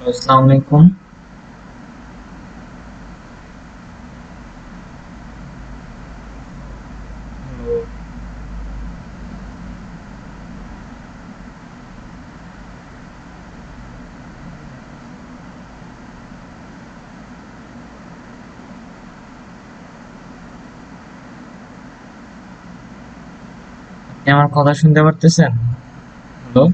अस्सलाम वालेकुम। আপনি আমার কথা শুনতে পারতেছেন? হ্যালো?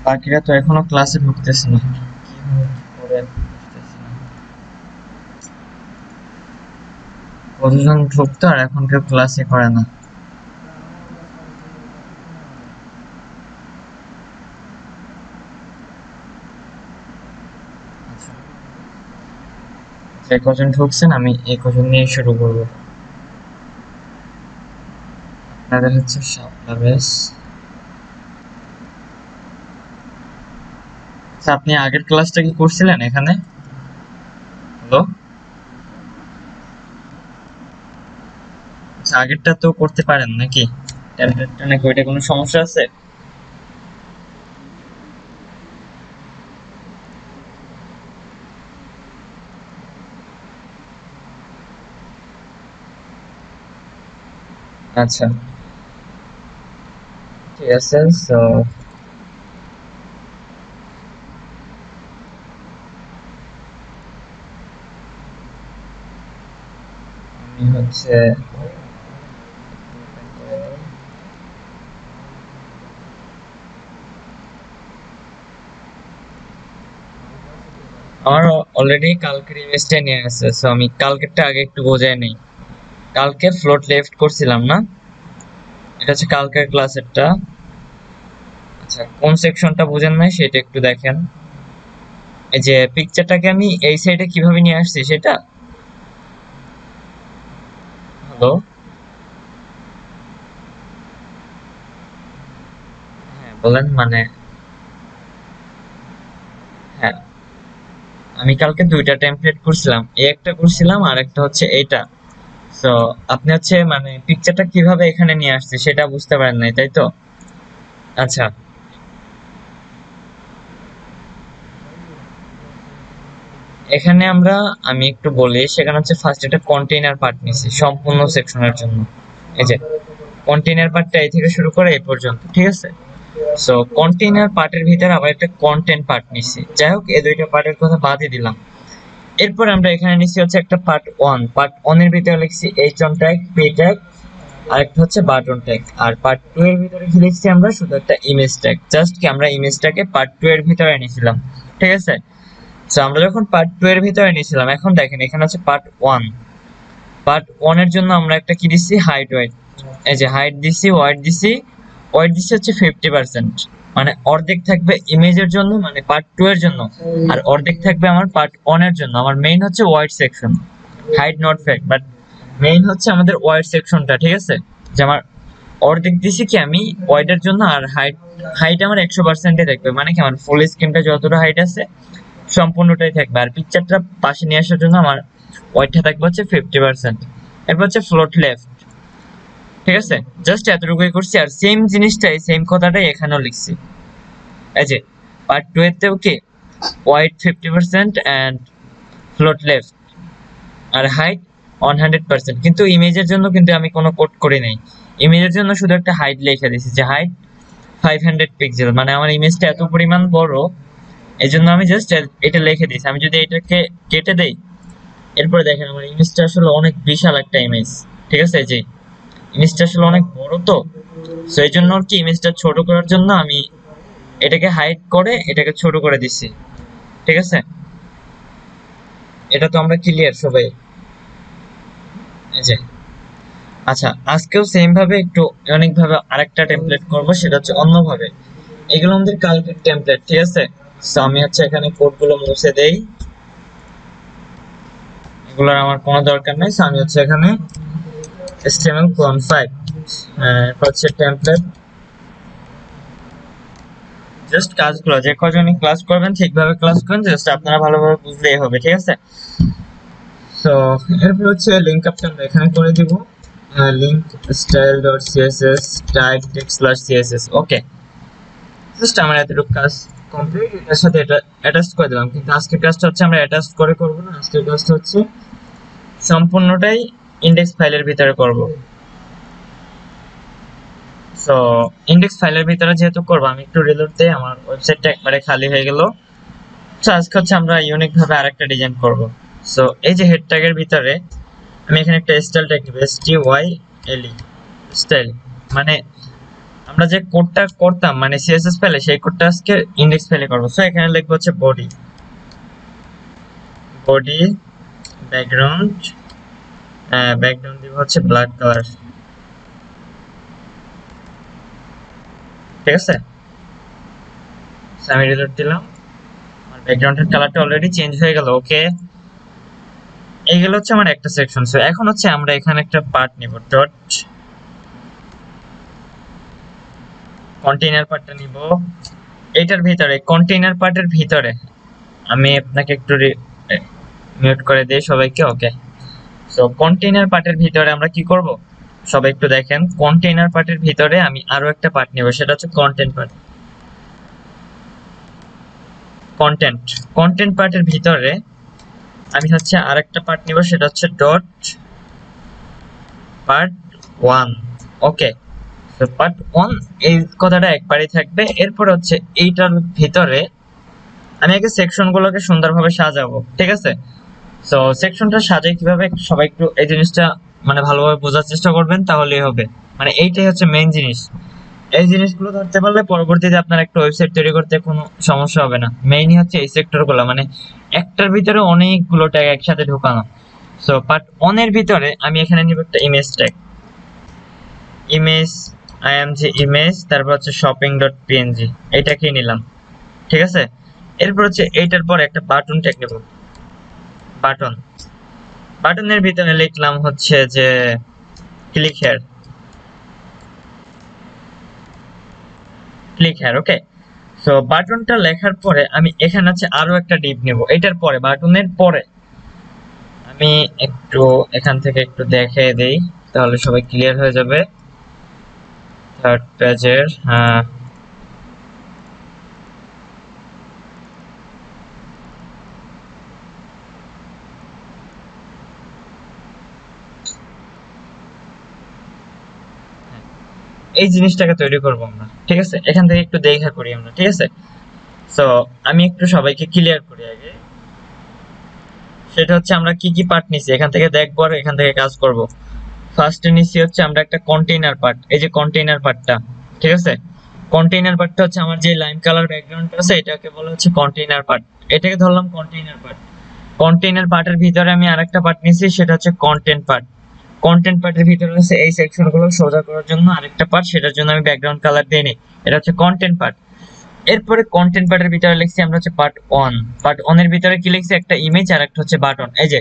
বাকিরা তো এখনো ক্লাসে ঢুকতেছে না। কিভাবে কি করে বুঝতেছি না। কতজন ঢুকতো আর এখন কেউ ক্লাসে করে না। আচ্ছা, যে কজন ঢুকছেন আমি এই কজন নিয়ে শুরু করবো। আপনাদের হচ্ছে শাপলা বেস। আচ্ছা, আপনি আগের ক্লাসটা কি করছিলেন এখানে? হ্যালো? আচ্ছা, আগেরটা তো করতে পারেন নাকি? ট্যাবলেটটা নাকি ওইটা কোনো সমস্যা আছে? আচ্ছা, ঠিক আছে। তো আমি হচ্ছে আমার অলরেডি কালকের ইমেজটা নিয়ে আছে, সো আমি কালকেরটা আগে একটু বোঝাই নেই। কালকে ফ্লোট লেফট করছিলাম না? এটা হচ্ছে কালকের ক্লাসেরটা। আচ্ছা, কোন সেকশনটা বুঝেন নাই সেটা একটু দেখেন। এই যে পিকচারটাকে আমি এই সাইডে কিভাবে নিয়ে আসছি সেটা। হ্যালো? হ্যাঁ বলেন, মানে হ্যাঁ, আমি কালকে দুইটা টেমপ্লেট করছিলাম, এই একটা করছিলাম আর একটা হচ্ছে এইটা। তো আপনি হচ্ছে মানে পিকচারটা কিভাবে এখানে নিয়ে আসছে সেটা বুঝতে পারেন নাই, তাই তো? আচ্ছা, এখানে আমি একটু বলি, সেখানে হচ্ছে ফার্স্ট একটা কন্টেইনার পার্ট নিছি সম্পূর্ণ সেকশনের জন্য। এই যে কন্টেইনার পার্টটা এই থেকে শুরু করে এই পর্যন্ত, ঠিক আছে? সো কন্টেইনার পার্টের ভিতরে আবার একটা কন্টেন্ট পার্ট নিছি। যাই হোক, এই দুইটা পার্টের কথা বাদই দিলাম। এরপর আমরা এখানে নিছি হচ্ছে একটা পার্ট ওয়ান এর ভিতরে লিখছি H one tag, P tag, আর একটা হচ্ছে বাটন ট্যাগ। আর পার্ট টু এর ভিতরে কি লিখছি আমরা, শুধু একটা ইমেজ ট্যাগ। জাস্ট কি আমরা ইমেজটাকে পার্ট টু এর ভিতরে নিয়েছিলাম, ঠিক আছে? তো আমরা যখন পার্ট টু এর ভিতরে নিয়েছিলাম, এখন দেখেন এখানে হচ্ছে পার্ট ওয়ান এর জন্য আমরা একটা কি দিচ্ছি, হাইট ওয়াইট। এই যে হাইট দিছি, ওয়াইট দিছি হচ্ছে 50%, মানে অর্ধেক থাকবে ইমেজের জন্য, মানে পার্ট টু এর জন্য, আর অর্ধেক থাকবে আমার পার্ট ওয়ান এর জন্য। আমার মেইন হচ্ছে wide section, height not fact, but main হচ্ছে আমাদের ওয়াইড সেকশনটা, ঠিক আছে? যে আমার অর্ধেক দিছি কি আমি ওয়াইডের জন্য, আর হাইট হাইট আমার 100%-এ থাকবে, মানে কি আমার ফুল স্ক্রিনটা যতটা হাইট আছে সম্পূর্ণটাই থাকবে। আর পিকচারটা পাশে নিয়ে আসার জন্য আমার ওয়াইডটা থাকবে হচ্ছে 50%। এরপর হচ্ছে ফ্লোট লেফট, ঠিক আছে? জাস্ট এতটুকুই করছি, আর সেম জিনিসটাই, সেম কথাটাই এখানেও লিখছি। এই যে পার্ট টু এতেও কি ওয়াইড 50% অ্যান্ড ফ্লোট লেফট, আর হাইট 100%। কিন্তু ইমেজের জন্য কিন্তু আমি কোনো কোড করি নাই। ইমেজের জন্য শুধু একটা হাইট লিখে দিয়েছি, যে হাইট 500 পিক্সেল, মানে আমার ইমেজটা এত পরিমাণ বড়, এই জন্য আমি জাস্ট এটা লিখে দিয়েছি। আমি যদি এটাকে কেটে দেই, এরপরে দেখেন আমার ইমেজটা আসলে অনেক বিশাল একটা ইমেজ, ঠিক আছে? যে ইমেজটা আসলে অনেক বড়, তো সো এই জন্য আর কি ইমেজটা ছোট করার জন্য আমি এটাকে হাইড করে এটাকে ছোট করে দিছি, ঠিক আছে? এটা তো আমরা ক্লিয়ার সবাই? এই যে আচ্ছা, আজকেও সেম ভাবে একটু অনেক ভাবে আরেকটা টেমপ্লেট করব, সেটা হচ্ছে অন্যভাবে। এগুলো আমাদের কালকের টেমপ্লেট, ঠিক আছে? তো আমি হচ্ছে এখানে কোডগুলো মুছে দেই, এগুলোর আমার কোনো দরকার নেই। তো আমি হচ্ছে এখানে HTML clone 5, এরপর হচ্ছে টেমপ্লেট। জাস্ট কাজগুলো যে কজনই ক্লাস করবেন ঠিকভাবে ক্লাস করবেন, জাস্ট আপনারা ভালোভাবে বুঝলেই হবে, ঠিক আছে? তো এরপর হচ্ছে লিঙ্ক আপটা আমরা এখানে করে দিব। link style.css type text/css ওকে জাস্ট আমার এতটুকু কাজ কমপ্লিট এটার সাথে এটা অ্যাটাচ করে দিলাম কিন্তু আজকের কাজটা হচ্ছে আমরা অ্যাটাচ করে করব না আজকের কাজটা হচ্ছে সম্পূর্ণটাই ইনডেক্স ফাইলের ভিতরে করব সো ইনডেক্স ফাইলের ভিতরে যেহেতু করব আমি একটু রিলোড দেই আমার ওয়েবসাইটটা একবারে খালি হয়ে গেল সো আজকে হচ্ছে আমরা ইউনিক ভাবে আরেকটা ডিজাইন করব সো এই যে হেড ট্যাগের ভিতরে আমি এখানে একটা স্টাইল ট্যাগ দিব style স্টাইল মানে আমরা যে কোডটা করতাম মানে সিএসএস ফাইলে সেই কোডটা আজকে ইনডেক্স ফাইলে করব সো এখানে লিখব হচ্ছে বডি ব্যাকগ্রাউন্ড দিব হচ্ছে ব্ল্যাক কালার ঠিক আছে আমি রিলোড দিলাম আমার ব্যাকগ্রাউন্ডের কালারটা অলরেডি চেঞ্জ হয়ে গেল ওকে এইগুলো হচ্ছে আমার একটা সেকশন সো এখন হচ্ছে আমরা এখানে একটা পার্ট নিব ডট কন্টেইনার পার্টটা নিব এটার ভিতরে কন্টেইনার পার্টের ভিতরে আমি আপনাকে একটু মিউট করে দেই সবাইকে ওকে সো কন্টেইনার পার্টের ভিতরে আমরা কি করব সবাই একটু দেখেন কন্টেইনার পার্টের ভিতরে আমি আরো একটা পার্ট নিব সেটা হচ্ছে কন্টেন্ট পার্ট কন্টেন্ট পার্টের ভিতরে আমি হচ্ছে আরেকটা পার্ট নিব সেটা হচ্ছে ডট পার্ট 1 ওকে তো পার্ট 1 এই কথাটা একবারই থাকবে এরপর হচ্ছে এইটার ভিতরে আমি আগে সেকশনগুলোকে সুন্দরভাবে সাজাবো ঠিক আছে সো সেকশনটা সাজাই কিভাবে সবাই একটু এই জিনিসটা মানে ভালোভাবে বোঝার চেষ্টা করবেন তাহলেই হবে মানে এইটাই হচ্ছে মেইন জিনিস এই জিনিসগুলো ধরতে পারলে পরবর্তীতে আপনার একটা ওয়েবসাইট তৈরি করতে কোনো সমস্যা হবে না মেইনই হচ্ছে এই সেক্টরগুলো মানে একটার ভিতরে অনেকগুলো ট্যাগ একসাথে ঢোকানো সো পার্ট 1 এর ভিতরে আমি এখানে নিব একটা ইমেজ ট্যাগ ইমেজ img তারপর হচ্ছে shopping.png এইটাকে নিলাম ঠিক আছে এরপর হচ্ছে এইটার পর একটা বাটন ট্যাগ নেব বাটনের ভিতরে লিখলাম হচ্ছে যে ক্লিক হেয়ার ওকে সো বাটনটা লেখার পরে আমি এখানে হচ্ছে আরো একটা ডিপ নেব এটার পরে বাটনের পরে আমি একটু এখান থেকে একটু দেখিয়ে দেই তাহলে সবাই ক্লিয়ার হয়ে যাবে থার্ড পেজের এই জিনিসটাকে তৈরি করব আমরা ঠিক আছে এখান থেকে একটু দেখা করি আমরা ঠিক আছে সো আমি একটু সবাইকে ক্লিয়ার করি আগে সেটা হচ্ছে আমরা কি কি পার্ট নিছি এখান থেকে দেখবো আর এখান থেকে কাজ করব ফার্স্টে নিছি হচ্ছে আমরা একটা কন্টেইনার পার্ট এই যে কন্টেইনার পার্টটা ঠিক আছে কন্টেইনার পার্টটা হচ্ছে আমার যে লাইম কালার ব্যাকগ্রাউন্ডটা আছে এটাকে বলা হচ্ছে কন্টেইনার পার্ট এটাকে ধরলাম কন্টেইনার পার্টের ভিতরে আমি আরেকটা পার্ট নিছি সেটা হচ্ছে কন্টেন্ট পার্টের ভিতরে আছে এই সেকশনগুলো সোজা করার জন্য আরেকটা পার্ট সেটার জন্য আমি ব্যাকগ্রাউন্ড কালার দিয়ে নিই এটা হচ্ছে কন্টেন্ট পার্ট এরপরে কন্টেন্ট পার্টের ভিতরে লিখছি আমরা হচ্ছে পার্ট 1 এর ভিতরে কি লিখছি একটা ইমেজ আর একটা হচ্ছে বাটন এই যে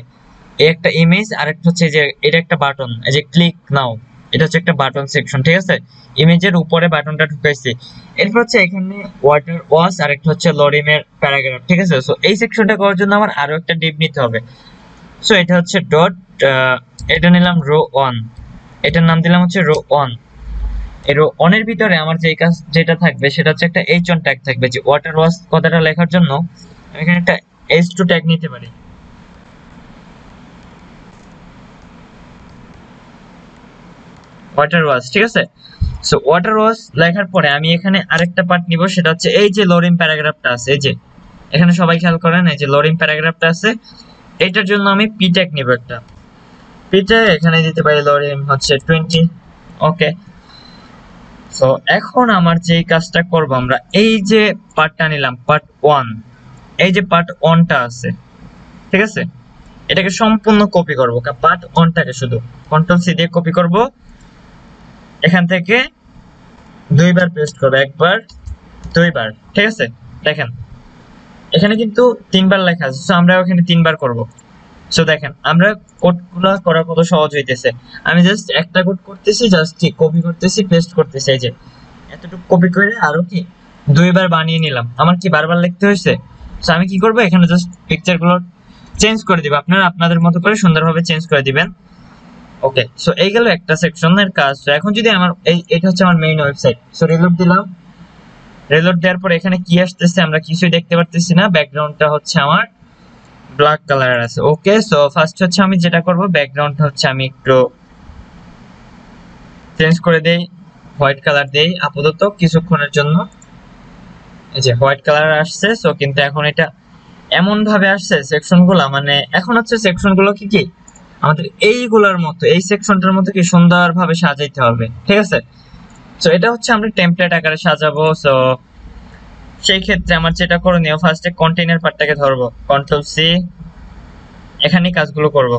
এই একটা ইমেজ আর একটা হচ্ছে যে এটা একটা বাটন এই যে ক্লিক নাও এটা হচ্ছে একটা বাটন সেকশন ঠিক আছে ইমেজের উপরে বাটনটা ঢুকাইছি এরপর হচ্ছে এখানে ওয়াটার ওয়াশ আর একটা হচ্ছে লরিমের প্যারাগ্রাফ ঠিক আছে সো এই সেকশনটা করার জন্য আমার আরো একটা ডিপ নিতে হবে সো এটা হচ্ছে ডট এটা নিলাম রো 1 এটার নাম দিলাম হচ্ছে রো 1 এই রো 1 এর ভিতরে আমার যে কাজ যেটা থাকবে সেটা হচ্ছে একটা h1 ট্যাগ থাকবে যে ওয়াটার ওয়াশ কথাটা লেখার জন্য আমি এখানে একটা h2 ট্যাগ নিতে পারি ওয়াটার ওয়াশ ঠিক আছে সো ওয়াটার ওয়াশ লেখার পরে আমি এখানে আরেকটা পার্ট নিব সেটা হচ্ছে এই যে লরিম প্যারাগ্রাফটা আছে এই যে এখানে সবাই খেয়াল করেন এই যে লরিম প্যারাগ্রাফটা আছে এটার জন্য আমি পি ট্যাগ নিব একটা পি ট্যাগ এখানে দিতে পারি লরিম হচ্ছে 20 ওকে সো এখন আমার যে কাজটা করব আমরা এই যে পার্টটা নিলাম পার্ট 1 এই যে পার্ট 1টা আছে ঠিক আছে এটাকে সম্পূর্ণ কপি করব পার্ট 1টাকে শুধু কন্ট্রোল সি দিয়ে কপি করব এখান থেকে দুইবার পেস্ট করব একবার দুইবার ঠিক আছে দেখেন এখানে কিন্তু তিনবার লেখা আছে সো আমরা এখানে তিনবার করব সো দেখেন আমরা কোডগুলো করা কত সহজ হইতেছে আমি জাস্ট একটা কোড করতেছি জাস্ট ঠিক কপি করতেছি পেস্ট করতেছি এই যে এতটুকু কপি করে আরো কি দুইবার বানিয়ে নিলাম আমার কি বারবার লিখতে হয়েছে সো আমি কি করব এখানে জাস্ট পিকচারগুলো চেঞ্জ করে দিব আপনারা আপনাদের মতো করে সুন্দরভাবে চেঞ্জ করে দিবেন ওকে, সো এই গেল একটা সেকশনের কাজ। তো এখন যদি আমার এটা হচ্ছে আমার মেইন ওয়েবসাইট। সো রিলোড দিলাম, রিলোড দেওয়ার পর এখানে কি আসতেছে আমরা কিছুই দেখতে পারতেছি না, ব্যাকগ্রাউন্ডটা হচ্ছে আমার ব্ল্যাক কালার আছে। ওকে, সো ফার্স্ট হচ্ছে আমি যেটা করব, ব্যাকগ্রাউন্ডটা হচ্ছে আমি একটু চেঞ্জ করে দেই, হোয়াইট কালার দেই আপাতত কিছুক্ষণের জন্য। এই যে হোয়াইট কালার আসছে। সো কিন্তু এখন এটা এমন ভাবে আসছে সেকশনগুলো, মানে এখন হচ্ছে সেকশনগুলো কি কি আমাদের এইগুলোর মতো, এই সেকশনটার মতো কি সুন্দরভাবে সাজাইতে হবে, ঠিক আছে। সো এটা হচ্ছে আমরা টেমপ্লেট আকারে সাজাবো। সো সেই ক্ষেত্রে আমার যেটা করণীয়, ফার্স্টে কন্টেইনার পার্টটাকে ধরবো, কন্ট্রোল সি, এখানেই কাজগুলো করব।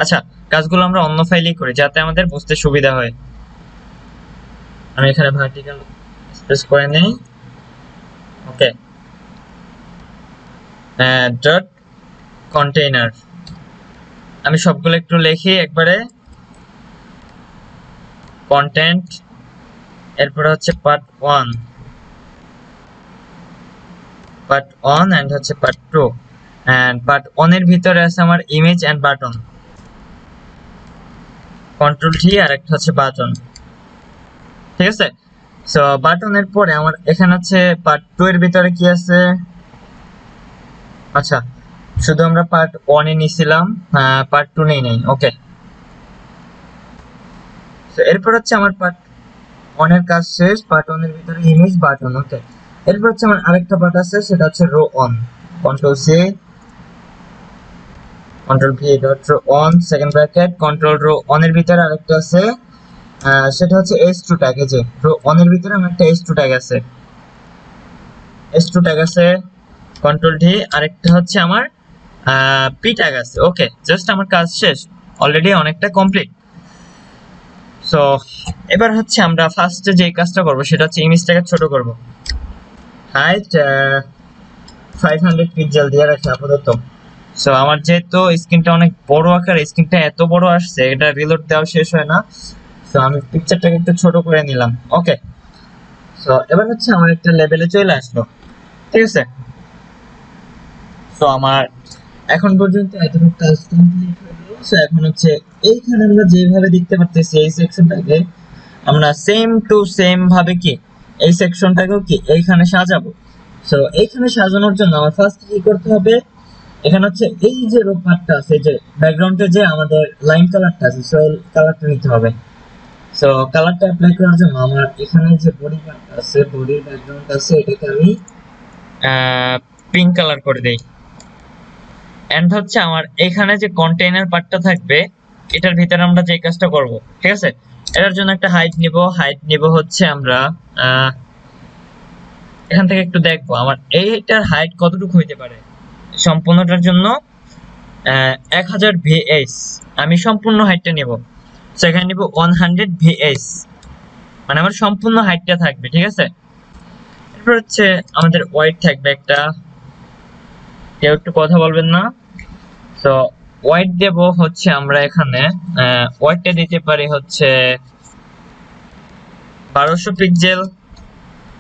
আচ্ছা, কাজগুলো আমরা অন্য ফাইলেই করি যাতে আমাদের বুঝতে সুবিধা হয়। আমি এখানে ভার্টিক্যাল স্পেস করে নেই। ওকে, ডট কন্টেইনার, আমি সবগুলো একটু লিখি একবারে, কন্টেন্ট, এরপরে হচ্ছে পার্ট 1, পার্ট 1 এন্ড হচ্ছে পার্ট 2, এন্ড পার্ট 1 এর ভিতরে আছে আমার ইমেজ এন্ড বাটন, কন্ট্রোল টি, আর একটা হচ্ছে বাটন, ঠিক আছে। সো বাটনের পরে আমার এখানে আছে পার্ট 2 এর ভিতরে কি আছে, আচ্ছা শুধু আমরা পার্ট 1 এ নিছিলাম, পার্ট 2 নেই নাই। ওকে, তো এরপর হচ্ছে আমার পার্ট 1 এর কাজ শেষ, পার্ট 1 এর ভিতরে ইমেজ বাটন। ওকে, এরপর হচ্ছে আমার আরেকটা পার্ট আছে, সেটা হচ্ছে row on, control C, control V, dot row on, second bracket, control row on এর ভিতরে আরেকটা আছে, সেটা হচ্ছে h2 ট্যাগ। এই যে রো অন এর ভিতরে আমার একটা h2 ট্যাগ আছে, h2 ট্যাগ আছে, কন্ট্রোল ডি, আরেকটা হচ্ছে আমার পি ট্যাগ আছে। ওকে, জাস্ট আমার কাজ শেষ, অলরেডি অনেকটা কমপ্লিট। সো এবার হচ্ছে আমরা ফার্স্টে যে কাজটা করব সেটা হচ্ছে ইমেজটাকে ছোট করব, হাইট 500 পিক্সেল দিয়ে রাখি আপাতত। সো আমার যেহেতু স্ক্রিনটা অনেক বড় আকার, স্ক্রিনটা এত বড় আসছে, এটা রিলোড দেওয়া শেষ হয় না। সো আমি পিকচারটাকে একটু ছোট করে নিলাম। ওকে, সো এবার হচ্ছে আমার একটা লেভেলে চলে আসলো, ঠিক আছে। সো আমার এখন পর্যন্ত এতটুকু কাজ কমপ্লিট হলো। সো এখন হচ্ছে এইখানে আমরা যেভাবে দেখতে পাচ্ছি এই সেকশনটাকে আমরা সেম টু সেম ভাবে কি এই সেকশনটাকেও কি এইখানে সাজাবো। সো এইখানে সাজানোর জন্য আমার ফার্স্ট কি করতে হবে, এখানে হচ্ছে এই যে রো পার্টটা আছে, যে ব্যাকগ্রাউন্ডে যে আমাদের লাইন কালারটা আছে, সো এই কালারটা নিতে হবে। সো কালারটা অ্যাপ্লাই করার জন্য আমার এখানে যে বডি পার্টটা আছে, বডির ব্যাকগ্রাউন্ড আছে, এটাকে আমি পিঙ্ক কালার করে দেই। এন্ড হচ্ছে আমার এখানে যে কন্টেইনার পার্টটা থাকবে, এটার ভিতরে আমরা যে কাজটা করব, ঠিক আছে। এটার জন্য একটা হাইট নিব হচ্ছে আমরা এখান থেকে একটু দেখবো আমার এইটার হাইট কতটুকু হইতে পারে। সম্পূর্ণটার জন্য 1000 ভিএস, আমি সম্পূর্ণ হাইটটা নিব। সেখানে নিব 100 ভিএস, মানে আমার সম্পূর্ণ হাইটটা থাকবে, ঠিক আছে। এরপর হচ্ছে আমাদের ওয়েট থাকবে একটা, কেউ একটু কথা বলবেন না। তো ওয়েট দেব হচ্ছে আমরা এখানে ওয়েটটা দিতে পারি হচ্ছে 1200 পিক্সেল।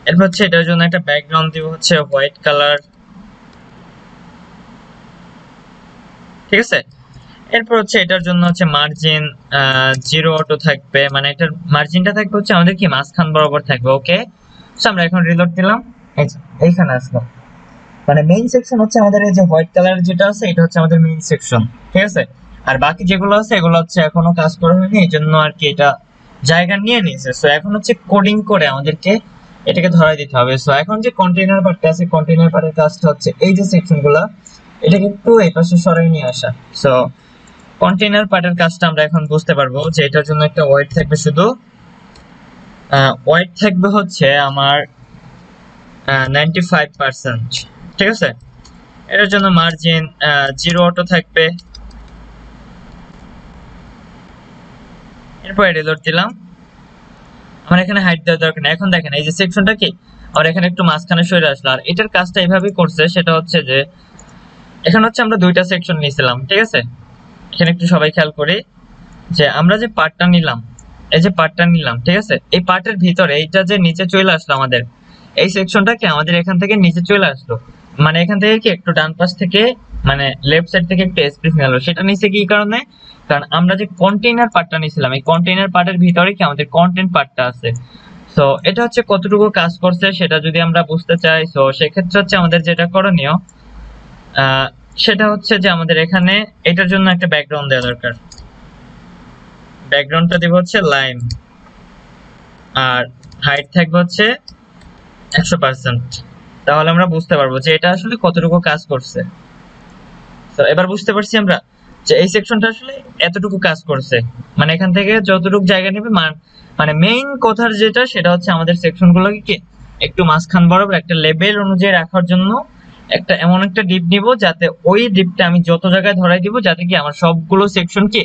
এরপর হচ্ছে এটার জন্য একটা ব্যাকগ্রাউন্ড দিব হচ্ছে হোয়াইট কালার, ঠিক আছে। এরপর হচ্ছে এটার জন্য হচ্ছে মার্জিন 0 অটো থাকবে, মানে এটার মার্জিনটা থাকবে হচ্ছে আমাদের কি মাঝখান বরাবর থাকবে। ওকে, সো আমরা এখন রিলোড দিলাম, এইখানে আসলো, মানে মেইন সেকশন হচ্ছে আমাদের এই যে হোয়াইট কালার যেটা আছে, এটা হচ্ছে আমাদের মেইন সেকশন, ঠিক আছে। আর বাকি যেগুলো আছে এগুলো হচ্ছে এখনো কাজ করা হয়নি, এই জন্য আর কি এটা জায়গা নিয়ে নিয়েছে। সো এখন হচ্ছে কোডিং করে আমাদেরকে এটাকে ধরাই দিতে হবে। সো এখন যে কন্টেইনার পার্টটা আছে, কন্টেইনার পার্টের কাজটা হচ্ছে এই যে সেকশনগুলো, এটাকে একটু এই পাশে সরাই নিয়ে আসা। সো কন্টেইনার পার্টের কাজটা আমরা এখন বুঝতে পারবো যে এটার জন্য একটা ওয়েট থাকবে, শুধু ওয়েট থাকবে হচ্ছে আমার 95%, ঠিক আছে। এটার জন্য মার্জিন 0 অটো থাকবে। এরপর রিলোড দিলাম, আমার এখানে হাইট দেওয়ার দরকার নেই। এখন দেখেন এই যে সেকশনটা কি আর এখানে একটু মাঝখানে সরে আসলো, আর এটার কাজটা এইভাবেই করছে, সেটা হচ্ছে যে এখানে হচ্ছে আমরা দুইটা সেকশন নিয়েছিলাম, ঠিক আছে। এখানে একটু সবাই খেয়াল করি যে আমরা যে পার্টটা নিলাম, এই যে পার্টটা নিলাম, ঠিক আছে, এই পার্টের ভিতরে এইটা যে নিচে চলে আসলো আমাদের এই সেকশনটা কি আমাদের এখান থেকে নিচে চলে আসলো, মানে এখান থেকে কি একটু ডান পাশ থেকে, মানে লেফট সাইড থেকে একটু স্পেস নিয়ে, সেটা নিচে কি কারণে, কারণ আমরা যে কন্টেইনার পার্টটা নিয়েছিলাম এই কন্টেইনার পার্টের ভিতরে কি আমাদের কন্টেন্ট পার্টটা আছে। সো এটা হচ্ছে কতটুকু কাজ করছে সেটা যদি আমরা বুঝতে চাই, সো সেক্ষেত্রে হচ্ছে আমাদের যেটা করণীয় সেটা হচ্ছে যে আমাদের এখানে এটার জন্য একটা ব্যাকগ্রাউন্ড দেওয়া দরকার। ব্যাকগ্রাউন্ডটা দেব হচ্ছে লাইম, আর হাইট থাকবে হচ্ছে 100%। তাহলে আমরা বুঝতে পারবো যে এটা আসলে কতটুকু কাজ করছে। তো এবার বুঝতে পারছি আমরা যে এই সেকশনটা আসলে এতটুকু কাজ করছে, মানে এখান থেকে যতটুকু জায়গা নেবে মানে মেইন কথার যেটা সেটা হচ্ছে আমাদের সেকশনগুলোকে কি একটু মাঝখান বরাবর একটা লেভেল অনুযায়ী রাখার জন্য একটা এমন একটা ডিপ নিব যাতে ওই ডিপটা আমি যত জায়গায় ধরাই দিব যাতে কি আমার সবগুলো সেকশন কি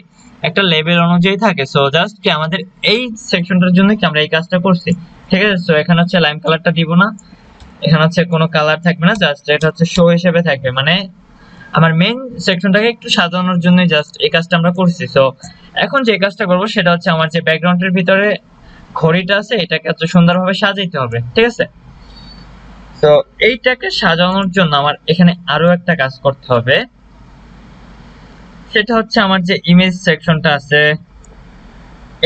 একটা লেভেল অনুযায়ী থাকে। সো জাস্ট কি আমাদের এই সেকশনটার জন্য কি আমরা এই কাজটা করছি, ঠিক আছে। সো এখানে হচ্ছে লাইম কালারটা দিব না, এখানে হচ্ছে কোনো কালার থাকবে না, জাস্ট এটা হচ্ছে শো হিসেবে থাকবে, মানে আমার মেইন সেকশনটাকে একটু সাজানোর জন্য জাস্ট এই কাজটা আমরা করছি। সো এখন যে কাজটা করব সেটা হচ্ছে আমার যে ব্যাকগ্রাউন্ডের ভিতরে ঘড়িটা আছে এটাকে এত সুন্দরভাবে সাজাইতে হবে, ঠিক আছে। তো এইটাকে সাজানোর জন্য আমার এখানে আরো একটা কাজ করতে হবে, সেটা হচ্ছে আমার যে ইমেজ সেকশনটা আছে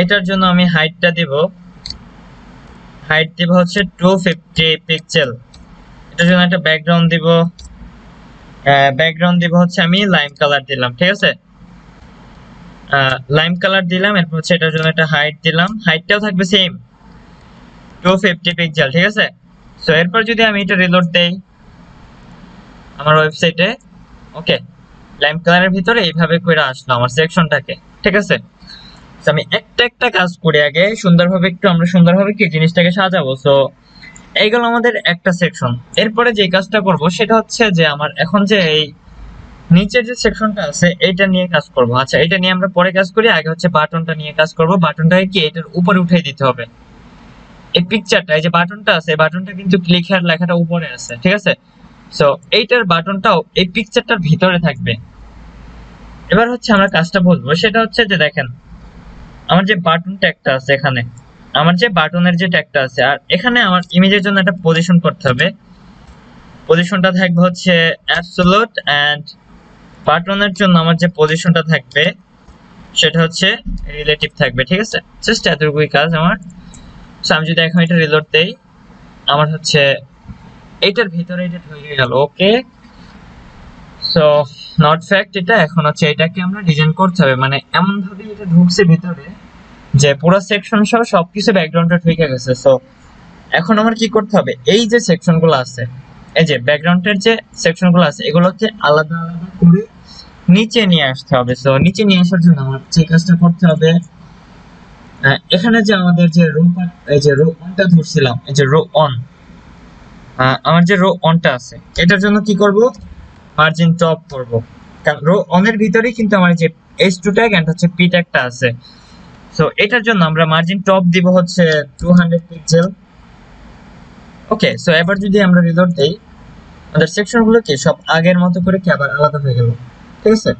এটার জন্য আমি হাইটটা দিব, হাইট দিব হচ্ছে 250 পিক্সেল। এটার জন্য একটা ব্যাকগ্রাউন্ড দিব, ব্যাকগ্রাউন্ড দিব হচ্ছে আমি লাইম কালার দিলাম, ঠিক আছে। লাইম কালার দিলাম, এরপর হচ্ছে এটার জন্য একটা হাইট দিলাম, হাইটটাও থাকবে সেম 250 পিক্সেল, ঠিক আছে। সো এরপর যদি আমি এটা রিলোড দেই আমার ওয়েবসাইটে, ওকে, লাইম কালারের ভিতরে এইভাবে করে আসলো আমার সেকশনটাকে, ঠিক আছে। তো আমি একটা একটা কাজ করি আগে সুন্দরভাবে, একটু আমরা সুন্দরভাবে কি জিনিসটাকে সাজাবো। সো এইগুলো আমাদের একটা সেকশন। এরপরে যে কাজটা করব সেটা হচ্ছে যে আমার এখন যে এই নিচের যে সেকশনটা আছে এটা নিয়ে কাজ করব। আচ্ছা, এটা নিয়ে আমরা পরে কাজ করি, আগে হচ্ছে বাটনটা নিয়ে কাজ করব। বাটনটাকে কি এটার উপরে উঠিয়ে দিতে হবে। এই পিকচারটা, এই যে বাটনটা আছে এই বাটনটা কিন্তু ক্লিক হেয়ার লেখাটা উপরে আছে, ঠিক আছে। সো এইটার বাটনটাও এই পিকচারটার ভিতরে থাকবে। এবার হচ্ছে আমরা কাজটা বলবো সেটা হচ্ছে যে দেখেন আমার যে বাটন ট্যাগটা আছে এখানে, আমার যে বাটনের যে ট্যাগটা আছে, আর এখানে আমার ইমেজের জন্য একটা পজিশন করতে হবে। পজিশনটা থাকবে হচ্ছে অ্যাবসলিউট, এন্ড বাটনের জন্য আমার যে পজিশনটা থাকবে সেটা হচ্ছে রিলেটিভ থাকবে, ঠিক আছে। জাস্ট এতটুকুই কাজ আমার। সো আমি যদি এখন এটা রিলোড দেই আমার হচ্ছে এটার ভিতরে এটা ঢুকে গেল, ওকে। সো নট ফ্যাক্ট এটা এখন হচ্ছে এটাকে আমরা ডিজাইন করতে হবে, মানে এমন ভাবে এটা ঢুকছে ভিতরে যে পুরো সেকশন সহ সবকিছু ব্যাকগ্রাউন্ডে ঢুকে গেছে। সো এখন আমার কি করতে হবে, এই যে সেকশনগুলো আছে, এই যে ব্যাকগ্রাউন্ডের যে সেকশনগুলো আছে এগুলোকে আলাদা আলাদা করে নিচে নিয়ে আসতে হবে। সো নিচে নিয়ে আসার জন্য আমার যে কাজটা করতে হবে, এখানে যে আমাদের যে রো পার্ট, এই যে রো অনটা ধরছিলাম, এই যে রো অন, আমার যে রো অনটা আছে এটার জন্য কি করব, মার্জিন টপ করব। কারণ রো অনের ভিতরেই কিন্তু আমার যে h2 ট্যাগ এন্ড হচ্ছে p ট্যাগটা আছে। সো এটার জন্য আমরা মার্জিন টপ দিব হচ্ছে 200 পিক্সেল, ওকে। সো এবার যদি আমরা রিলোড দেই আমাদের সেকশনগুলো কি সব আগের মতো করে কি আবার আলাদা হয়ে গেল, ঠিক আছে।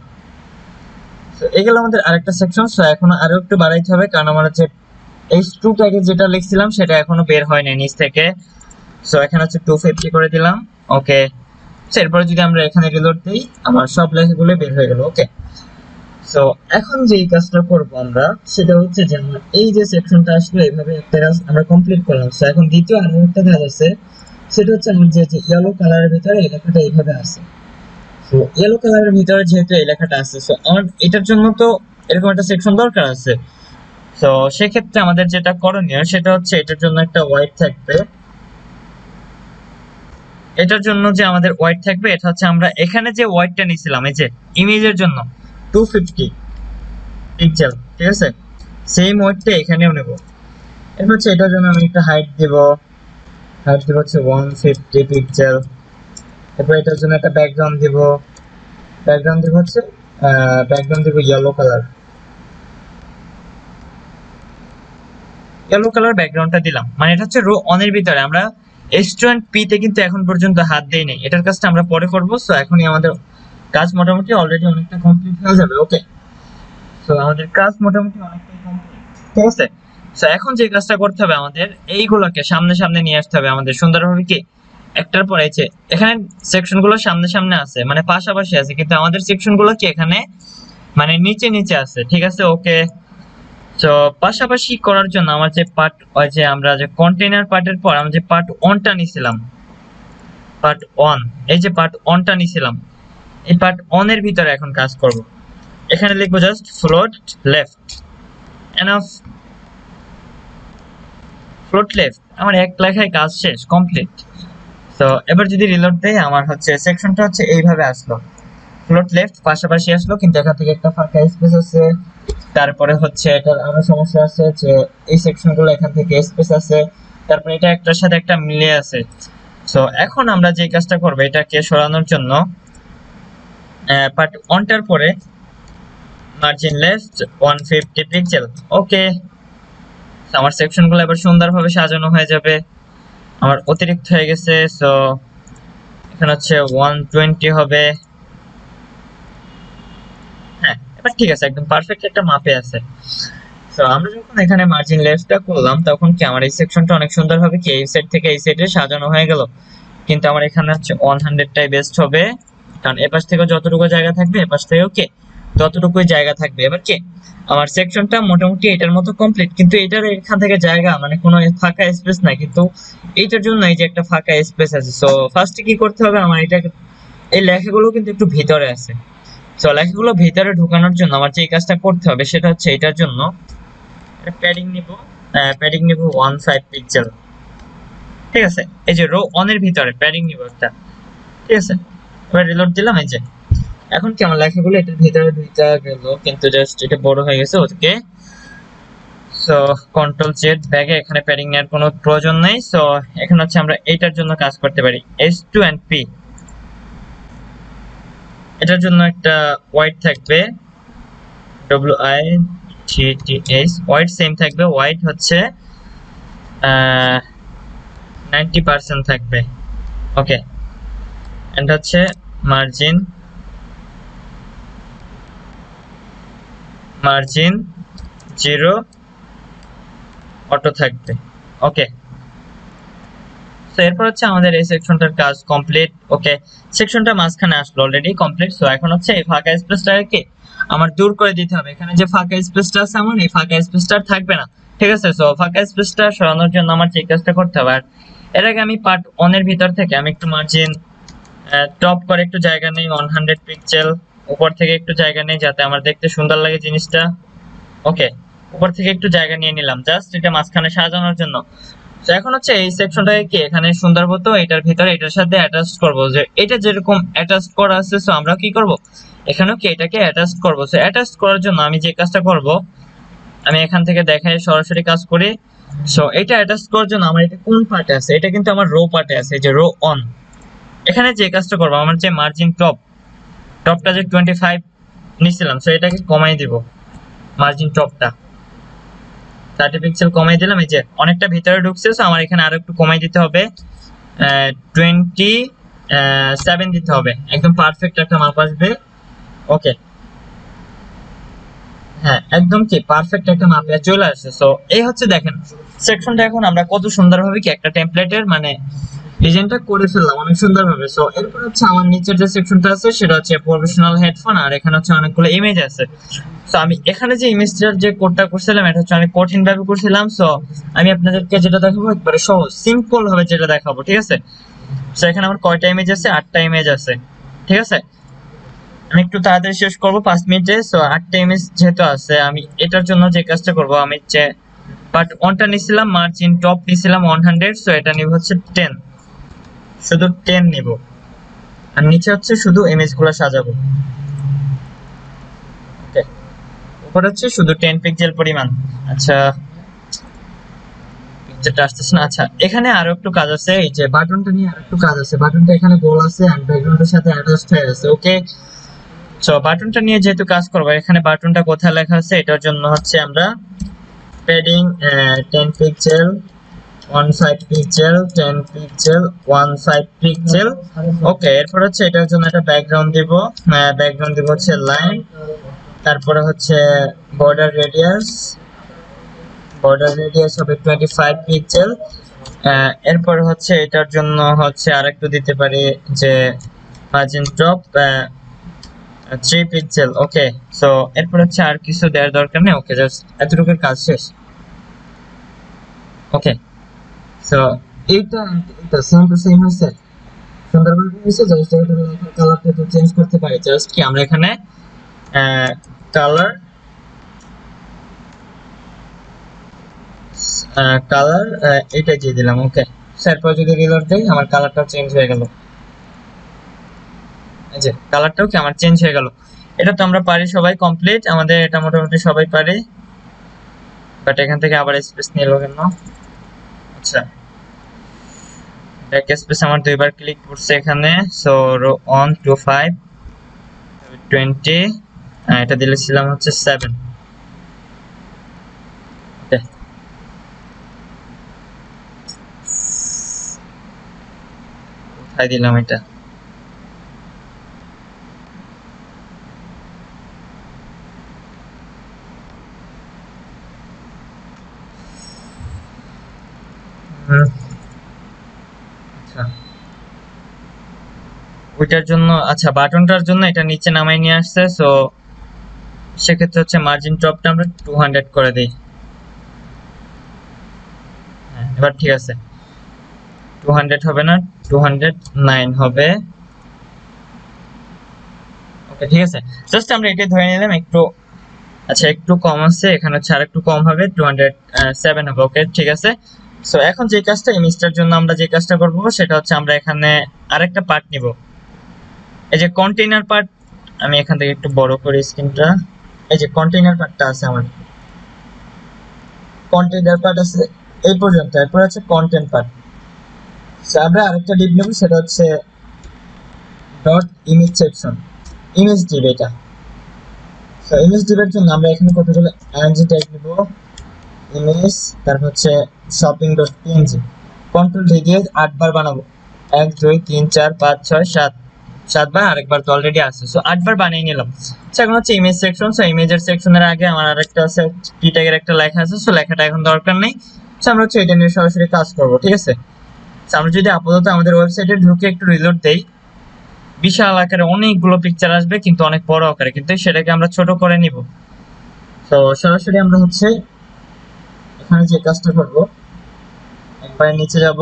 সো এগুলো আমাদের আরেকটা সেকশন। সো এখন আরো একটু বাড়াইতে হবে কারণ আমার হচ্ছে h2 ট্যাগে যেটা লিখছিলাম সেটা এখনো বের হয় নাই নিচ থেকে। সো এখানে হচ্ছে 250 করে দিলাম, ওকে। সো এরপরে যদি আমরা এখানে রিলোড দেই আমার সব লেখাগুলো বের হয়ে গেল, ওকে। সো এখন যে কাজটা করব আমরা সেটা হচ্ছে যে আমরা এই যে সেকশনটা আসলে এইভাবে একটা কাজ আমরা কমপ্লিট করলাম। সো এখন দ্বিতীয় আরো একটা কাজ আছে, সেটা হচ্ছে আমার যে ইয়েলো কালারের ভিতরে এই লেখাটা এইভাবে আছে। সো ইয়েলো কালারের ভিতরে যেহেতু এই লেখাটা আছে, সো আমার এটার জন্য তো এরকম একটা সেকশন দরকার আছে। সো সেক্ষেত্রে আমাদের যেটা করণীয় সেটা হচ্ছে এটার জন্য একটা হোয়াইট থাকবে, এটার জন্য যে আমাদের হোয়াইট থাকবে এটা হচ্ছে আমরা এখানে যে হোয়াইটটা নিয়েছিলাম এই যে ইমেজের জন্য 250 পিক্সেল, ঠিক আছে, সেম হোয়াইটটা এখানেও নেব। এরপর হচ্ছে এটার জন্য আমি একটা হাইট দিব, হাইট দিব হচ্ছে 150 পিক্সেল। এরপর এটার জন্য একটা ব্যাকগ্রাউন্ড দিব, ব্যাকগ্রাউন্ড দিব হচ্ছে ব্যাকগ্রাউন্ড দিব ইয়েলো কালার, ইয়েলো কালার ব্যাকগ্রাউন্ডটা দিলাম। মানে এটা হচ্ছে রো অনের ভিতরে আমরা স্টুডেন্ট পি তে কিন্তু এখন পর্যন্ত হাত দেই নাই, এটার কাজটা আমরা পরে করব। সো এখনই আমাদের কাজ মোটামুটি অলরেডি অনেকটা কমপ্লিট হয়ে যাবে, ওকে। সো আমাদের কাজ মোটামুটি অনেকটাই কমপ্লিট, ঠিক আছে। সো এখন যে কাজটা করতে হবে আমাদের এইগুলোকে সামনে সামনে নিয়ে আসতে হবে আমাদের সুন্দরভাবে, কি একটার পর আছে এখানে সেকশনগুলো সামনে সামনে আছে মানে পাশাপাশি আছে, কিন্তু আমাদের সেকশনগুলো কি এখানে মানে নিচে নিচে আছে, ঠিক আছে। ওকে, তো পাশাপাশি করার জন্য আমার যে পার্ট, ওই যে আমরা যে কন্টেইনার পার্টের পর আমরা যে পার্ট ওয়ানটা নিছিলাম, পার্ট ওয়ান, এই যে পার্ট ওয়ানটা নিছিলাম, এই পার্ট ওয়ান এর ভিতরে এখন কাজ করব। এখানে লিখবো just float left, enough, float left. আমার এক লেখায় কাজ শেষ, কমপ্লিট। তো এবার যদি রিলোড দেই, আমার হচ্ছে সেকশনটা হচ্ছে এইভাবে আসলো, ফ্লোট লেফট পাশাপাশি আসলো, কিন্তু এখান থেকে একটা ফাঁকা স্পেস আছে। তারপরে হচ্ছে এটার আরো সমস্যা আছে যে এই সেকশনগুলো এখান থেকে স্পেস আছে, তারপরে এটা একটার সাথে একটা মিলে আছে। সো এখন আমরা যে কাজটা করব, এটাকে সরানোর জন্য পার্ট ওয়ানটার পরে মার্জিন লেফট 150 পিক্সেল। ওকে, আমার সেকশনগুলো এবার সুন্দরভাবে সাজানো হয়ে যাবে। আমার অতিরিক্ত হয়ে গেছে, সো এখানে হচ্ছে 120 হবে। হ্যাঁ, এবার ঠিক আছে, একদম পারফেক্ট একটা মাপে আছে। তো আমরা যখন এখানে মার্জিন লেফটটা করলাম, তখন কি আমার এই সেকশনটা অনেক সুন্দরভাবে কি এই সাইড থেকে এই সাইডে সাজানো হয়ে গেল। কিন্তু আমার এখানে হচ্ছে 100টাই বেস্ট হবে, কারণ এপাশ থেকে যতটুকু জায়গা থাকবে এপাশ থেকেও কি ততটুকুই জায়গা থাকবে। এবার কি আমার সেকশনটা মোটামুটি এটার মতো কমপ্লিট, কিন্তু এটার এখান থেকে জায়গা মানে কোনো ফাঁকা স্পেস নাই, কিন্তু এইটার জন্য এই যে একটা ফাঁকা স্পেস আছে। সো ফার্স্টে কি করতে হবে, আমার এটা, এই লেখাগুলো কিন্তু একটু ভিতরে আছে। সো লেখাগুলো ভিতরে ঢোকানোর জন্য আমার যে কাজটা করতে হবে সেটা হচ্ছে এটার জন্য প্যাডিং নিব, প্যাডিং নিব 15 পিক্সেল, ঠিক আছে। এই যে রো অন এর ভিতরে প্যাডিং নিব একটা, ঠিক আছে। এবার রিলোড দিলাম, এই যে এখন কি আমার লেখাগুলো এটার ভিতরে ঢুকে গেল, কিন্তু জাস্ট এটা বড় হয়ে গেছে। ওকে, সো কন্ট্রোল জেড ব্যাগে এখানে প্যাডিং নেওয়ার কোনো প্রয়োজন নেই। সো এখন হচ্ছে আমরা এইটার জন্য কাজ করতে পারি, S2 and P। এটার জন্য একটা হোয়াইট থাকবে, WIGTH, হোয়াইট সেম থাকবে, হোয়াইট হচ্ছে 90% থাকবে। ওকে, এন্ড হচ্ছে মার্জিন, মার্জিন 0 অটো থাকবে। ওকে, তো এরপর হচ্ছে আমাদের এই সেকশনটার কাজ কমপ্লিট। ওকে, সেকশনটা মাঝখানে আসলো, অলরেডি কমপ্লিট। সো এখন হচ্ছে এই ফাঁকা স্পেসটাকে আমার দূর করে দিতে হবে। এখানে যে ফাঁকা স্পেসটা আছে আমার, এই ফাঁকা স্পেসটা আর থাকবে না, ঠিক আছে। সো ফাঁকা স্পেসটা সরানোর জন্য আমার যে কাজটা করতে হবে, আর এর আগে আমি পার্ট ওয়ান এর ভিতর থেকে আমি একটু মার্জিন টপ করে একটু জায়গা নেই 100 পিক্সেল, উপর থেকে একটু জায়গা নেই যাতে আমার দেখতে সুন্দর লাগে জিনিসটা। ওকে, উপর থেকে একটু জায়গা নিয়ে নিলাম জাস্ট এটা মাঝখানে সাজানোর জন্য। তো এখন হচ্ছে এই সেকশনটাকে কি এখানে সুন্দর মতো এটার ভিতরে এটার সাথে অ্যাটাচ করব, যে এটা যেরকম অ্যাটাচ করা আছে। সো আমরা কি করব, এখানেও কি এটাকে অ্যাটাচ করব। সো অ্যাটাচ করার জন্য আমি যে কাজটা করব, আমি এখান থেকে দেখাই সরাসরি কাজ করি। সো এটা অ্যাটাচ করার জন্য আমার এটা কোন পার্টে আছে, এটা কিন্তু আমার রো পার্টে আছে, যে রো অন। এখানে যে কাজটা করব, আমার যে মার্জিন টপটা যে 25 নিছিলাম, সো এটাকে কমাই দিব, মার্জিন টপটা 30 পিক্সেল কমাই দিলাম। এই যে অনেকটা ভিতরে ঢুকছে, সো আমার এখানে আরো একটু কমাই দিতে হবে, 27 দিতে হবে, একদম পারফেক্ট একটা মাপ আসবে। ওকে, হ্যাঁ একদম কি পারফেক্ট একটা মাপে চলে আসছে। সো এই হচ্ছে দেখেন সেকশনটা এখন আমরা কত সুন্দরভাবে কি একটা টেমপ্লেটের মানে ডিজাইনটা করে ফেললাম অনেক সুন্দরভাবে। সো এরপর হচ্ছে আমার নিচের যে সেকশনটা আছে সেটা হচ্ছে প্রফেশনাল হেডফোন, আর এখানে হচ্ছে অনেকগুলো ইমেজ আছে। সো আমি এখানে যে ইমেজটার যে কোডটা করছিলাম, এটা হচ্ছে অনেক কঠিন ভাবে করছিলাম। সো আমি আপনাদেরকে যেটা দেখাবো একবারে সহজ সিম্পল ভাবে যেটা দেখাবো, ঠিক আছে। সো এখানে আমার কয়টা ইমেজ আছে, 8টা ইমেজ আছে, ঠিক আছে। আমি একটু তাড়াতাড়ি শেষ করবো 5 মিনিটে। সো 8টা ইমেজ যেহেতু আছে, আমি এটার জন্য যে কাজটা করব, আমি যে পার্ট 1টা নিছিলাম, মার্জিন টপ নিছিলাম 100, সো এটা নিব হচ্ছে 10, শুধু 10 নিব, আর নিচে হচ্ছে শুধু ইমেজগুলো সাজাবো। ওকে, উপরে হচ্ছে শুধু 10 পিক্সেল পরিমাণ। আচ্ছা, পিকচারটা আসতেছে না। আচ্ছা, এখানে আরো একটু কাজ আছে, এই যে বাটনটা নিয়ে আরো একটু কাজ আছে। বাটনটা এখানে গোল আছে আর ব্যাকগ্রাউন্ডের সাথে অ্যাটাচড হয়ে আছে। ওকে, সো বাটনটা নিয়ে যেহেতু কাজ করব, এখানে বাটনটা কোথায় লেখা আছে, এটার জন্য হচ্ছে আমরা padding 10 pixel 15 pixel 10 pixel 15 pixel. Okay, এরপর হচ্ছে এটার জন্য একটা ব্যাকগ্রাউন্ড দিব, ব্যাকগ্রাউন্ড দিব হচ্ছে লাইন, তারপরে হচ্ছে বর্ডার রেডিয়াস, বর্ডার রেডিয়াস হবে 25 পিক্সেল। এরপর হচ্ছে এটার জন্য হচ্ছে আরেকটু দিতে পারি যে মার্জিন টপ 3 পিক্সেল। ওকে, সো এরপর হচ্ছে আর কিছু দেওয়ার দরকার নেই। ওকে, জাস্ট এতটুকুর কাজ শেষ। ওকে, সো এইটা এটা সেম টু সেম হয়েছে, সুন্দরভাবে হয়েছে। জাস্ট কালারটা একটু চেঞ্জ করতে পারি। জাস্ট কি আমরা এখানে কালার কালার এটা দিয়ে দিলাম। ওকে, এরপর যদি রিলোড দেই আমার কালারটাও চেঞ্জ হয়ে গেল। এই যে কালারটাও কি আমার চেঞ্জ হয়ে গেল। এটা তো আমরা পারি সবাই, কমপ্লিট আমাদের এটা মোটামুটি সবাই পারি। বাট এখান থেকে আবার স্পেস নিল কেন? আচ্ছা, ব্যাক স্পেস আমার দুইবার ক্লিক করছে এখানে। সো রো 1 2 5 20, এটা দিলেছিলাম হচ্ছে 7। ওকে, কোথায় দিলাম এটা? আচ্ছা, ওইটার জন্য, আচ্ছা বাটনটার জন্য এটা নিচে নামাই নিয়ে আসছে। সো সেক্ষেত্রে হচ্ছে মার্জিন টপটা আমরা 200 করে দিই। হ্যাঁ, এবার ঠিক আছে, 200 হবে না, 209 হবে। ওকে, ঠিক আছে, জাস্ট আমরা এটাই ধরে নিলাম একটু। আচ্ছা, একটু কম আছে এখানে, হচ্ছে আর একটু কম হবে, 207 হবে। ওকে, ঠিক আছে। সো এখন যে কাজটা ইমেজটার জন্য আমরা যে কাজটা করব সেটা হচ্ছে আমরা এখানে আরেকটা পার্ট নিব, এই যে কন্টেইনার পার্ট। আমি এখান থেকে একটু বড় করি স্ক্রিনটা। এই যে কন্টেইনার পার্টটা আছে আমার, কন্টেইনার পার্ট আছে এই পর্যন্ত। এরপর আছে কন্টেন্ট পার্ট। সো আমরা আরেকটা ডিপ নেব, সেটা হচ্ছে dot image section, image deep এটা। সো ইমেজ ডিপের জন্য আমরা এখানে কতগুলো এনজি ট্যাগ নিব, ইমেজ, তারপর হচ্ছে shopping dot PNG. Control D দিয়ে 8 বার বানাবো, 1 2 3 4 5 6 7, 7 বার, আরেকবার তো অলরেডি আছে। সো 8 বার বানিয়ে নিলাম। আচ্ছা, এখন হচ্ছে ইমেজ সেকশন। সো ইমেজের সেকশনের আগে আমার আরেকটা আছে, টি ট্যাগের একটা লেখা আছে। সো লেখাটা এখন দরকার নেই। সো আমরা হচ্ছে এটা নিয়ে সরাসরি কাজ করব, ঠিক আছে। সো আমরা যদি আপাতত আমাদের ওয়েবসাইটে ঢুকে একটু রিলোড দেই, বিশাল আকারে অনেকগুলো পিকচার আসবে, কিন্তু অনেক বড় আকারে, কিন্তু সেটাকে আমরা ছোট করে নিব। তো সরাসরি আমরা হচ্ছে এখানে যে কাজটা করব, একবার নিচে যাব,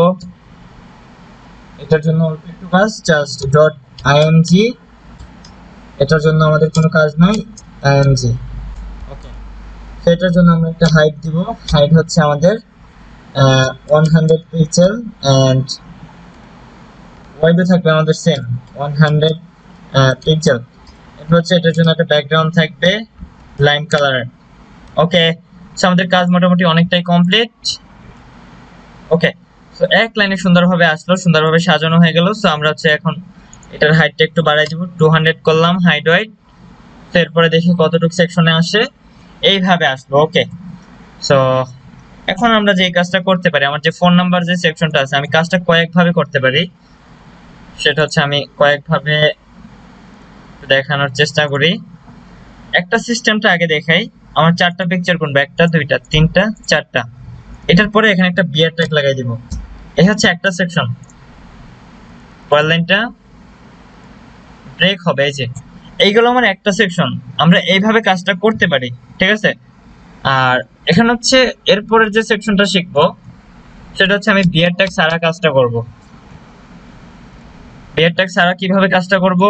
এটার জন্য অল্প একটু কাজ, জাস্ট ডট আইএমজি। এটার জন্য আমাদের কোনো কাজ নাই, আইএমজি। ওকে, সেটার জন্য আমরা একটা হাইট দিব। হাইট হচ্ছে আমাদের 100 পিক্সেল, এন্ড ওয়েবে থাকবে আমাদের সেম 100 পিক্সেল। এরপর হচ্ছে এটার জন্য একটা ব্যাকগ্রাউন্ড থাকবে লাইম কালার। ওকে, সো আমাদের কাজ মোটামুটি অনেকটাই কমপ্লিট। ওকে, সো এক লাইনে সুন্দরভাবে আসলো, সুন্দরভাবে সাজানো হয়ে গেল। সো আমরা হচ্ছে এখন এটার হাইটটা একটু বাড়াই দিব, 200 করলাম হাইট ওয়াইড। তো এরপরে দেখি কতটুকু সেকশনে আসে, এইভাবে আসলো। ওকে, সো এখন আমরা যে কাজটা করতে পারি, আমার যে ফোন নাম্বার যে সেকশনটা আছে, আমি কাজটা কয়েকভাবে করতে পারি। সেটা হচ্ছে আমি কয়েকভাবে দেখানোর চেষ্টা করি। একটা সিস্টেমটা আগে দেখাই। আমার 4টা পিকচার কোনবে, 1টা 2টা 3টা 4টা। এটার পরে এখানে একটা বিয়ার ট্যাগ লাগাই দিব। এই হচ্ছে একটা সেকশন, পরের লাইনটা ব্রেক হবে। এই যে এইগুলো আমার একটা সেকশন, আমরা এইভাবে কাজটা করতে পারি, ঠিক আছে। আর এখানে হচ্ছে এরপরের যে সেকশনটা শিখবো, সেটা হচ্ছে আমি বিয়ার ট্যাগ ছাড়া কাজটা করব। বিয়ার ট্যাগ ছাড়া কিভাবে কাজটা করব,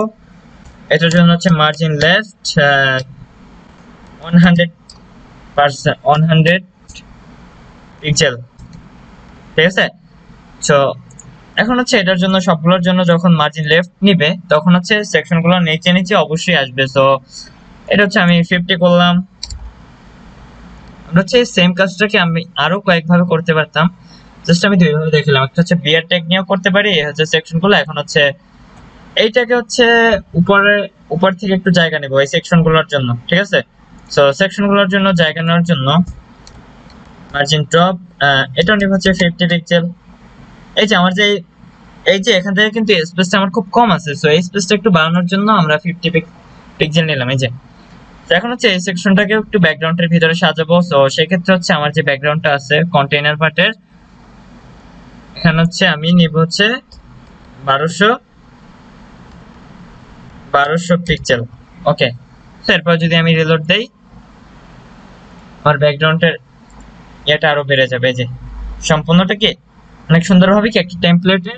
এটার জন্য হচ্ছে মার্জিন লেফট 100%, 100 পিক্সেল, ঠিক আছে। সো এখন হচ্ছে এটার জন্য সবগুলোর জন্য যখন মার্জিন লেফট নিবে, তখন হচ্ছে সেকশনগুলো নিচে নিচে অবশ্যই আসবে। সো এটা হচ্ছে আমি 50 করলাম। আমরা হচ্ছে সেম কাজটাকে আমি আরো কয়েকভাবে করতে পারতাম, জাস্ট আমি দুইভাবে দেখালাম। একটা হচ্ছে বিয়ার ট্যাগ নিয়েও করতে পারি, এই হচ্ছে সেকশনগুলো। এখন হচ্ছে এইটাকে হচ্ছে উপরে, উপর থেকে একটু জায়গা নেব এই সেকশনগুলোর জন্য, ঠিক আছে। সো সেকশনগুলোর জন্য জায়গা নেওয়ার জন্য মার্জিন টপ, এটাও নিব হচ্ছে 50 পিক্সেল। এই যে আমার যে এই যে এখান থেকে কিন্তু স্পেসটা আমার খুব কম আছে। সো এই স্পেসটা একটু বাড়ানোর জন্য আমরা 50 পিক্সেল নিলাম। এই যে এখন হচ্ছে এই সেকশনটাকে একটু ব্যাকগ্রাউন্ডের ভিতরে সাজাবো। সো সেক্ষেত্রে হচ্ছে আমার যে ব্যাকগ্রাউন্ডটা আছে কন্টেইনার পার্টের, এখানে হচ্ছে আমি নিব হচ্ছে 1200 পিক্সেল। ওকে, এরপর যদি আমি রিলোড দেই, আমার ব্যাকগ্রাউন্ডের এটা আরো বেড়ে যাবে। যে সম্পূর্ণটা কি অনেক সুন্দরভাবে কি একটা টেমপ্লেটে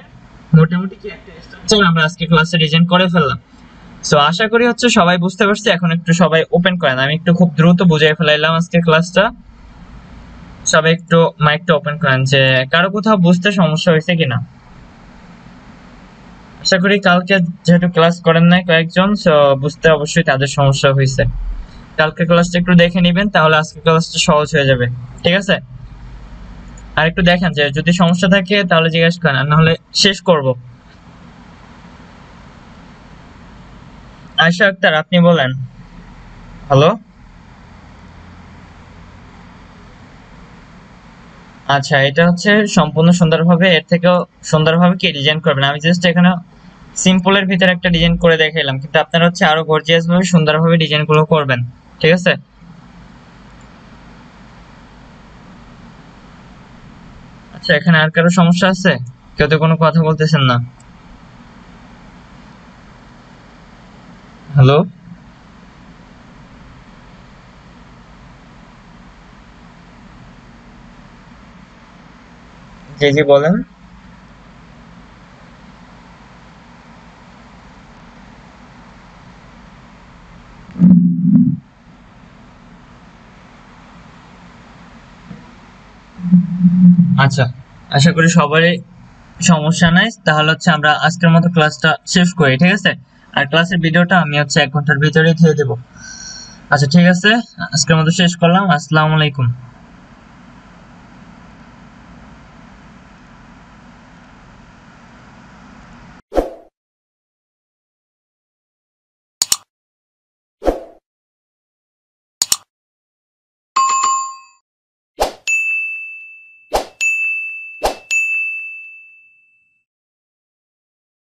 মোটামুটি কি একটা স্ট্রাকচার আমরা আজকে ক্লাসে ডিজাইন করে ফেললাম। সো আশা করি হচ্ছে সবাই বুঝতে পারছে। এখন একটু সবাই ওপেন করেন, আমি একটু খুব দ্রুত বুঝিয়ে ফেলাইলাম আজকে ক্লাসটা। সবাই একটু মাইকটা ওপেন করেন, যে কারো কোথাও বুঝতে সমস্যা হয়েছে কিনা। আশা করি কালকে যেহেতু ক্লাস করেন নাই কয়েকজন, সো বুঝতে অবশ্যই তাদের সমস্যা হয়েছে। কালকে ক্লাসটা একটু দেখে নিবেন, তাহলে আজকে ক্লাসটা সহজ হয়ে যাবে। ঠিক আছে, আর একটু দেখেন যে যদি সমস্যা থাকে তাহলে জিজ্ঞেস করেন, আর নাহলে শেষ করব। আয়শা আক্তার, আপনি বলেন। হ্যালো। আচ্ছা, এটা হচ্ছে সম্পূর্ণ সুন্দরভাবে, এর থেকেও সুন্দরভাবে কি ডিজাইন করবেন। আমি জাস্ট এখানে সিম্পলের ভিতরে একটা ডিজাইন করে দেখাইলাম, কিন্তু আপনারা হচ্ছে আরো গর্জিয়াস ভাবে সুন্দরভাবে ডিজাইন গুলো করবেন। ঠিক আছে। আচ্ছা, এখানে আর কারো সমস্যা আছে? কেউ তো কোনো কথা বলতেছেন না। হ্যালো। জি জি বলেন। আচ্ছা, আশা করি সবারই সমস্যা নাই। তাহলে হচ্ছে আমরা আজকের মতো ক্লাসটা শেষ করি, ঠিক আছে? আর ক্লাসের ভিডিওটা আমি হচ্ছে 1 ঘন্টার ভিতরেই দিয়ে দেবো। আচ্ছা ঠিক আছে, আজকের মতো শেষ করলাম। আসসালামু আলাইকুম।